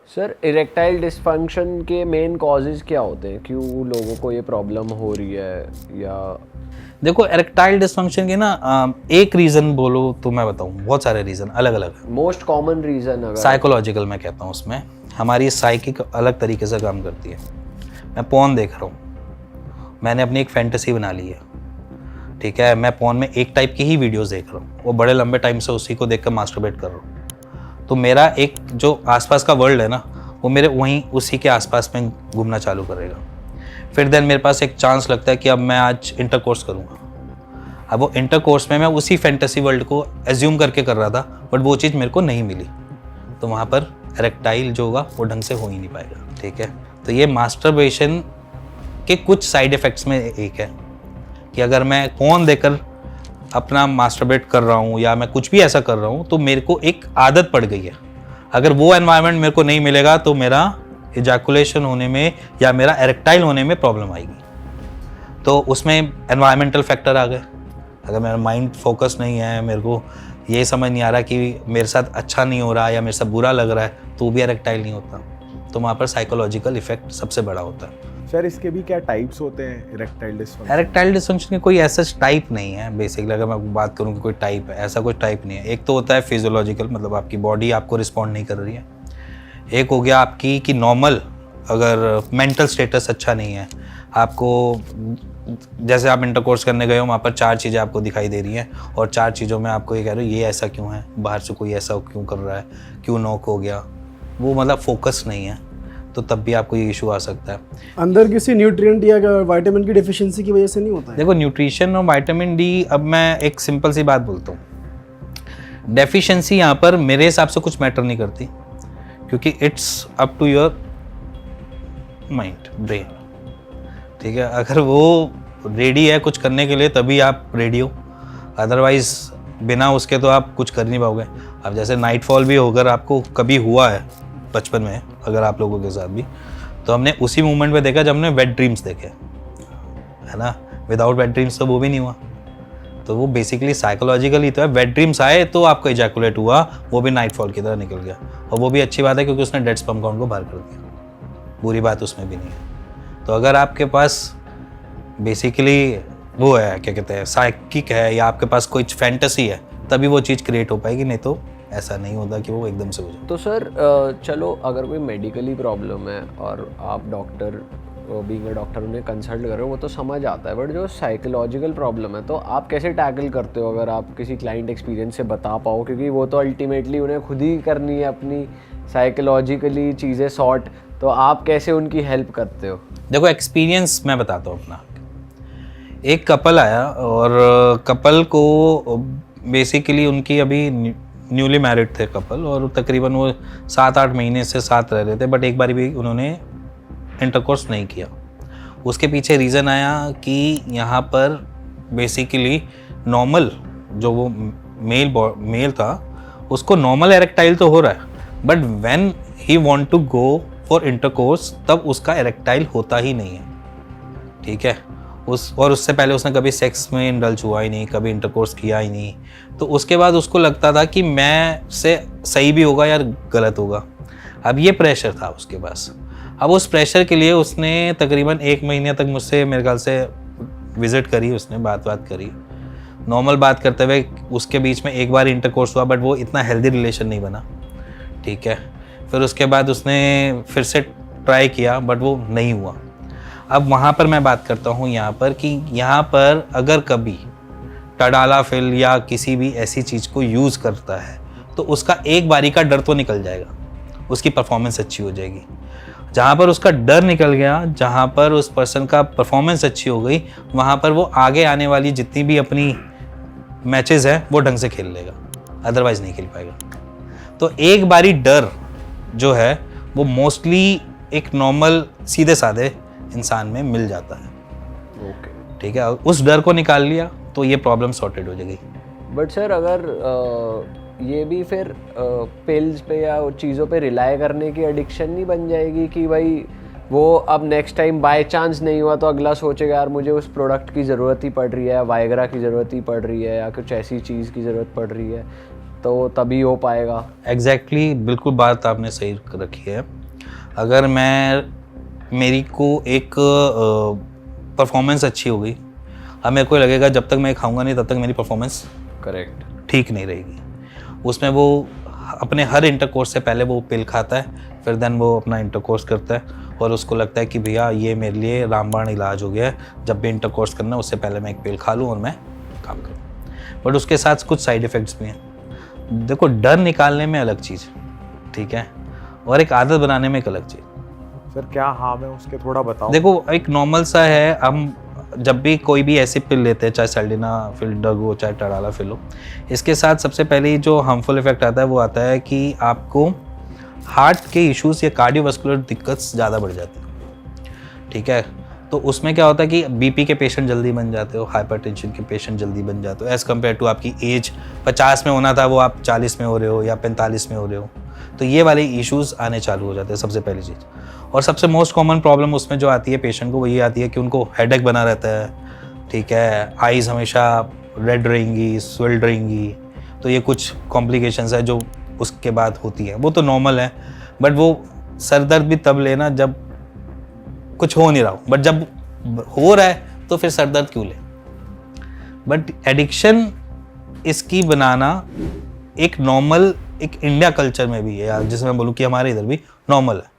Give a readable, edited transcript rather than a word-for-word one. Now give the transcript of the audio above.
Sir erectile dysfunction के main causes क्या होते हैं, क्यों लोगों को ये प्रॉब्लम हो रही है? या देखो इरेक्टाइल डिस्फंक्शन के ना एक रीज़न बोलो तो मैं बताऊँ, बहुत सारे रीज़न अलग अलग है। मोस्ट कॉमन रीज़न अगर साइकोलॉजिकल मैं कहता हूँ, उसमें हमारी साइकिक अलग तरीके से काम करती है। मैं पोर्न देख रहा हूँ, मैंने अपनी एक फैंटेसी बना ली है, ठीक है। मैं पोर्न में एक टाइप की ही वीडियोस देख रहा हूँ, वो बड़े लंबे टाइम से उसी को देख कर मास्टरबेट कर रहा हूँ। तो मेरा एक जो आसपास का वर्ल्ड है ना, वो मेरे वहीं उसी के आसपास में घूमना चालू करेगा। फिर देन मेरे पास एक चांस लगता है कि अब मैं आज इंटरकोर्स करूँगा। अब वो इंटरकोर्स में मैं उसी फैंटेसी वर्ल्ड को एज्यूम करके कर रहा था, बट वो चीज़ मेरे को नहीं मिली, तो वहाँ पर इरेक्टाइल जो होगा वो ढंग से हो ही नहीं पाएगा, ठीक है। तो ये मास्टरबेशन के कुछ साइड इफ़ेक्ट्स में एक है कि अगर मैं पोर्न देकर अपना मास्टरबेट कर रहा हूँ या मैं कुछ भी ऐसा कर रहा हूँ, तो मेरे को एक आदत पड़ गई है। अगर वो एनवायरनमेंट मेरे को नहीं मिलेगा तो मेरा इजैकुलेशन होने में या मेरा इरेक्टाइल होने में प्रॉब्लम आएगी। तो उसमें एनवायरमेंटल फैक्टर आ गए। अगर मेरा माइंड फोकस नहीं है, मेरे को ये समझ नहीं आ रहा कि मेरे साथ अच्छा नहीं हो रहा या मेरे साथ बुरा लग रहा है, तो भी इरेक्टाइल नहीं होता। तो वहाँ पर साइकोलॉजिकल इफेक्ट सबसे बड़ा होता है। सर इसके भी क्या टाइप्स होते हैं इरेक्टाइल डिस्फंक्शन? इरेक्टाइल डिस्फंक्शन के कोई ऐसा टाइप नहीं है बेसिकली। अगर मैं बात करूँ कि कोई टाइप है, ऐसा कोई टाइप नहीं है। एक तो होता है फिजियोलॉजिकल, मतलब आपकी बॉडी आपको रिस्पॉन्ड नहीं कर रही है। एक हो गया आपकी कि नॉर्मल, अगर मेंटल स्टेटस अच्छा नहीं है आपको, जैसे आप इंटरकोर्स करने गए हो, वहाँ पर 4 चीज़ें आपको दिखाई दे रही हैं और 4 चीज़ों में आपको ये कह रहे हो ये ऐसा क्यों है, बाहर से कोई ऐसा क्यों कर रहा है, क्यों नॉक हो गया, वो मतलब फोकस नहीं है, तो तब भी आपको ये इशू आ सकता है। अंदर किसी न्यूट्रिएंट या विटामिन की डेफिशिएंसी की वजह से नहीं होता है? देखो न्यूट्रिशन और विटामिन डी, अब मैं एक सिंपल सी बात बोलता हूँ, डेफिशिएंसी यहाँ पर मेरे हिसाब से कुछ मैटर नहीं करती, क्योंकि it's up to your mind, brain, ठीक है। अगर वो रेडी है कुछ करने के लिए तभी आप रेडी हो, अदरवाइज बिना उसके तो आप कुछ कर नहीं पाओगे। अब जैसे नाइटफॉल भी होकर आपको कभी हुआ है बचपन में, अगर आप लोगों के साथ भी, तो हमने उसी मोमेंट पे देखा जब हमने वेट ड्रीम्स देखे, है ना। विदाउट वेट ड्रीम्स तो वो भी नहीं हुआ। तो वो बेसिकली साइकोलॉजिकली तो है। वेट ड्रीम्स आए तो आपको इजैकुलेट हुआ, वो भी नाइटफॉल की तरह निकल गया, और वो भी अच्छी बात है क्योंकि उसने डेड स्पर्म काउंट को बाहर कर दिया, बुरी बात उसमें भी नहीं है। तो अगर आपके पास बेसिकली वो है, क्या कहते हैं, साइकिक है, या आपके पास कोई फैंटेसी है, तभी वो चीज़ क्रिएट हो पाएगी, नहीं तो ऐसा नहीं होता कि वो एकदम से हो जाए। तो सर चलो अगर कोई मेडिकली प्रॉब्लम है और आप डॉक्टर बीइंग अ डॉक्टर उन्हें कंसल्ट कर रहे हो, वो तो समझ आता है, बट जो साइकोलॉजिकल प्रॉब्लम है तो आप कैसे टैकल करते हो? अगर आप किसी क्लाइंट एक्सपीरियंस से बता पाओ, क्योंकि वो तो अल्टीमेटली उन्हें खुद ही करनी है अपनी साइकोलॉजिकली चीज़ें सॉर्ट, तो आप कैसे उनकी हेल्प करते हो? देखो एक्सपीरियंस मैं बताता हूँ अपना। एक कपल आया और कपल को बेसिकली उनकी अभी न्यूली मैरिड थे कपल, और तकरीबन वो 7-8 महीने से साथ रह रहे थे, बट एक बार भी उन्होंने इंटरकोर्स नहीं किया। उसके पीछे रीज़न आया कि यहाँ पर बेसिकली नॉर्मल जो वो मेल था, उसको नॉर्मल इरेक्टाइल तो हो रहा है, but when he want to go for intercourse तब उसका इरेक्टाइल होता ही नहीं है, ठीक है। और उससे पहले उसने कभी सेक्स में इंडल्ज हुआ ही नहीं, कभी इंटरकोर्स किया ही नहीं। तो उसके बाद उसको लगता था कि मैं से सही भी होगा या गलत होगा। अब ये प्रेशर था उसके पास। अब उस प्रेशर के लिए उसने तकरीबन 1 महीने तक मुझसे मेरे ख्याल से विज़िट करी, उसने बात करी, नॉर्मल बात करते हुए। उसके बीच में एक बार इंटरकोर्स हुआ, बट वो इतना हेल्दी रिलेशन नहीं बना, ठीक है। फिर उसके बाद उसने फिर से ट्राई किया, बट वो नहीं हुआ। अब वहाँ पर मैं बात करता हूँ यहाँ पर कि यहाँ पर अगर कभी टडालाफिल या किसी भी ऐसी चीज़ को यूज़ करता है तो उसका एक बारी का डर तो निकल जाएगा, उसकी परफॉर्मेंस अच्छी हो जाएगी। जहाँ पर उसका डर निकल गया, जहाँ पर उस पर्सन का परफॉर्मेंस अच्छी हो गई, वहाँ पर वो आगे आने वाली जितनी भी अपनी मैचेस हैं वो ढंग से खेल लेगा, अदरवाइज नहीं खेल पाएगा। तो एक बारी डर जो है वो मोस्टली एक नॉर्मल सीधे साधे इंसान में मिल जाता है, ओके, ठीक है। उस डर को निकाल लिया तो ये प्रॉब्लम सॉर्टेड हो जाएगी। बट सर अगर ये भी फिर पिल्स पे या चीज़ों पे रिलाई करने की एडिक्शन नहीं बन जाएगी कि भाई वो अब नेक्स्ट टाइम बाय चांस नहीं हुआ तो अगला सोचेगा यार मुझे उस प्रोडक्ट की ज़रूरत ही पड़ रही है, वाइग्रा की ज़रूरत ही पड़ रही है, या कुछ ऐसी चीज़ की ज़रूरत पड़ रही है, तो तभी हो पाएगा। एग्जैक्टली बिल्कुल बात आपने सही रखी है। अगर मेरी को एक परफॉर्मेंस अच्छी हो गई, अब मेरे को लगेगा जब तक मैं खाऊंगा नहीं तब तक मेरी परफॉर्मेंस करेक्ट। ठीक नहीं रहेगी। उसमें वो अपने हर इंटरकोर्स से पहले वो पिल खाता है, फिर देन वो अपना इंटरकोर्स करता है और उसको लगता है कि भैया ये मेरे लिए रामबाण इलाज हो गया है, जब भी इंटरकोर्स करना है उससे पहले मैं एक पिल खा लूँ और मैं काम करूँ। बट उसके साथ कुछ साइड इफ़ेक्ट्स भी हैं। देखो, डर निकालने में अलग चीज़, ठीक है, और एक आदत बनाने में एक अलग चीज़। सर क्या हार्म है उसके, थोड़ा बताओ। देखो, एक नॉर्मल सा है, हम जब भी कोई भी ऐसी पिल लेते हैं, चाहे सल्डिनाफिल ड्रग हो चाहे टडालाफिल हो, इसके साथ सबसे पहले जो हार्मफुल इफेक्ट आता है वो आता है कि आपको हार्ट के इश्यूज या कार्डियोवास्कुलर दिक्कत ज़्यादा बढ़ जाती है, ठीक है। तो उसमें क्या होता है कि बीपी के पेशेंट जल्दी बन जाते हो, हाइपरटेंशन के पेशेंट जल्दी बन जाते हो, एज़ कम्पेयर टू आपकी एज 50 में होना था वो आप 40 में हो रहे हो या 45 में हो रहे हो, तो ये वाले इश्यूज़ आने चालू हो जाते हैं सबसे पहली चीज़। और सबसे मोस्ट कॉमन प्रॉब्लम उसमें जो आती है पेशेंट को, वो ये आती है कि उनको हेडेक बना रहता है, ठीक है, आइज़ हमेशा रेड रहेंगी, स्वेल्ड रहेंगी। तो ये कुछ कॉम्प्लिकेशंस है जो उसके बाद होती है, वो तो नॉर्मल है। बट वो सर दर्द भी तब लेना जब कुछ हो नहीं रहा हो, बट जब हो रहा है तो फिर सर दर्द क्यों ले। बट एडिक्शन इसकी बनाना एक नॉर्मल, एक इंडिया कल्चर में भी है यार, जिसमें मैं बोलूँ कि हमारे इधर भी नॉर्मल है।